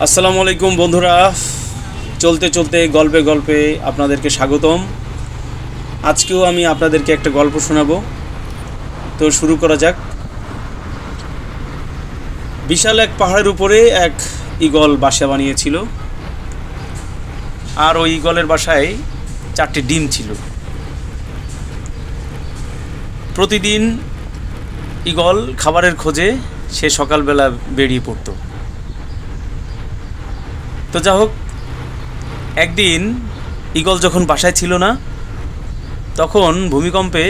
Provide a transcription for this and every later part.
আসসালামু আলাইকুম বন্ধুরা, চলতে চলতে গল্পে গল্পে আপনাদেরকে স্বাগতম। আজকেও আমি আপনাদেরকে একটা গল্প শোনাবো। তো শুরু করা যাক। বিশাল এক পাহাড়ের উপরে এক ঈগল বাসা বানিয়েছিল, আর ওই ঈগলের বাসায় 4টি ডিম ছিল। প্রতিদিন ঈগল খাবারের খোঁজে সে সকালবেলা বেরিয়ে পড়তো। তো যা হোক, একদিন ঈগল যখন বাসায় ছিল না, তখন ভূমিকম্পে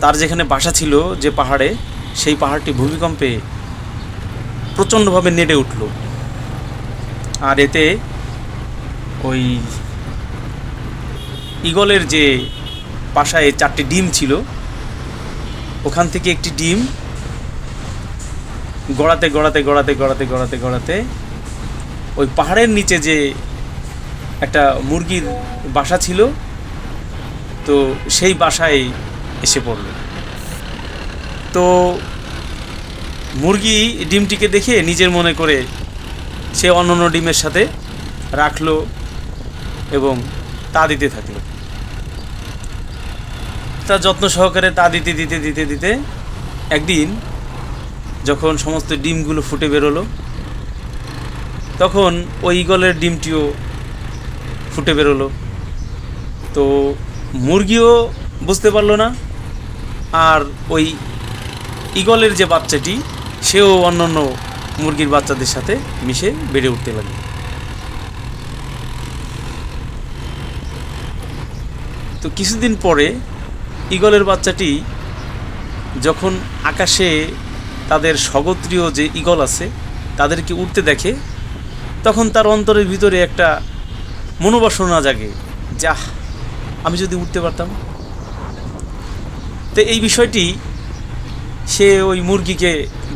তার যেখানে বাসা ছিল, যে পাহাড়ে, সেই পাহাড়টি ভূমিকম্পে প্রচণ্ডভাবে নেড়ে উঠল। আর এতে ওই ঈগলের যে বাসায় 4টি ডিম ছিল, ওখান থেকে একটি ডিম গড়াতে গড়াতে গড়াতে গড়াতে গড়াতে গড়াতে ওই পাহাড়ের নিচে যে একটা মুরগির বাসা ছিল, তো সেই বাসায় এসে পড়ল। তো মুরগি ডিমটিকে দেখে নিজের মনে করে সে অন্যান্য ডিমের সাথে রাখলো এবং তা দিতে থাকলো। তার যত্ন সহকারে তা দিতে দিতে দিতে দিতে একদিন যখন সমস্ত ডিমগুলো ফুটে বেরোলো, তখন ওই ঈগলের ডিমটিও ফুটে বেরোলো। তো মুরগিও বুঝতে পারলো না, আর ওই ঈগলের যে বাচ্চাটি, সেও অন্যান্য মুরগির বাচ্চাদের সাথে মিশে বেড়ে উঠতে লাগলো। তো কিছুদিন পরে ঈগলের বাচ্চাটি যখন আকাশে তাদের স্বগোত্রীয় যে ঈগল আছে তাদেরকে উঠতে দেখে, তখন তার অন্তরের ভিতরে একটা মনোবাসনা জাগে, যাহ, আমি যদি উঠতে পারতাম। তো এই বিষয়টি সে ওই মুরগিকে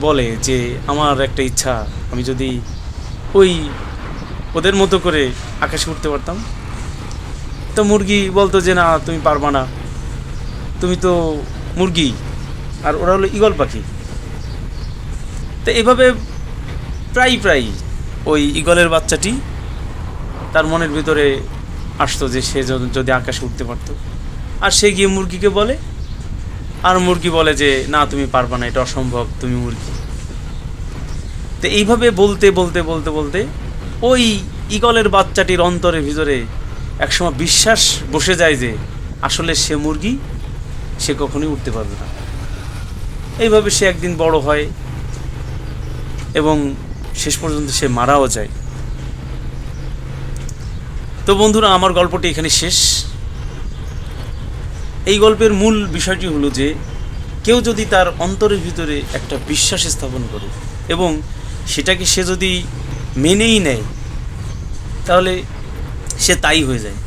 বলে যে আমার একটা ইচ্ছা, আমি যদি ওই ওদের মতো করে আকাশে উঠতে পারতাম। তো মুরগি বলতো যে না, তুমি পারবা না, তুমি তো মুরগি আর ওরা হলো ঈগল পাখি। তো এভাবে প্রায় ওই ঈগলের বাচ্চাটি তার মনের ভিতরে আসতো যে সে যদি আকাশে উঠতে পারত। আর সে গিয়ে মুরগিকে বলে, আর মুরগি বলে যে না, তুমি পারবা না, এটা অসম্ভব, তুমি মুরগি। তো এইভাবে বলতে বলতে বলতে বলতে ওই ঈগলের বাচ্চাটির অন্তরের ভিতরে একসময় বিশ্বাস বসে যায় যে আসলে সে মুরগি, সে কখনোই উঠতে পারবে না। এইভাবে সে একদিন বড় হয় এবং শেষ পর্যন্ত সে মারাও যায়। তো বন্ধুরা, আমার গল্পটি এখানে শেষ। এই গল্পের মূল বিষয়টি হলো যে কেউ যদি তার অন্তরের ভিতরে একটা বিশ্বাস স্থাপন করে এবং সেটাকে সে যদি মেনেই নেয়, তাহলে সে তাই হয়ে যায়।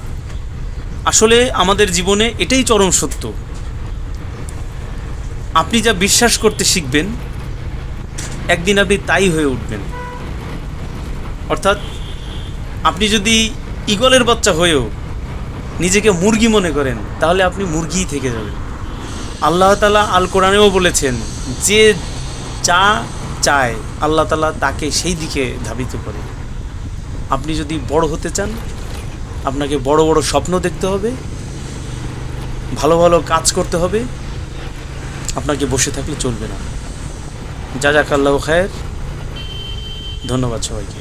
আসলে আমাদের জীবনে এটাই চরম সত্য। আপনি যা বিশ্বাস করতে শিখবেন, একদিন আপনি তাই হয়ে উঠবেন। অর্থাৎ আপনি যদি ঈগলের বাচ্চা হয়েও নিজেকে মুরগি মনে করেন, তাহলে আপনি মুরগিই থেকে যাবেন। আল্লাহ তাআলা আল কোরআনেও বলেছেন, যে যা চায় আল্লাহ তাআলা তাকে সেই দিকে ধাবিত করে। আপনি যদি বড় হতে চান, আপনাকে বড় বড় স্বপ্ন দেখতে হবে, ভালো ভালো কাজ করতে হবে, আপনাকে বসে থাকলে চলবে না। জাযাকাল্লাহু খায়র। ধন্যবাদ সবাইকে।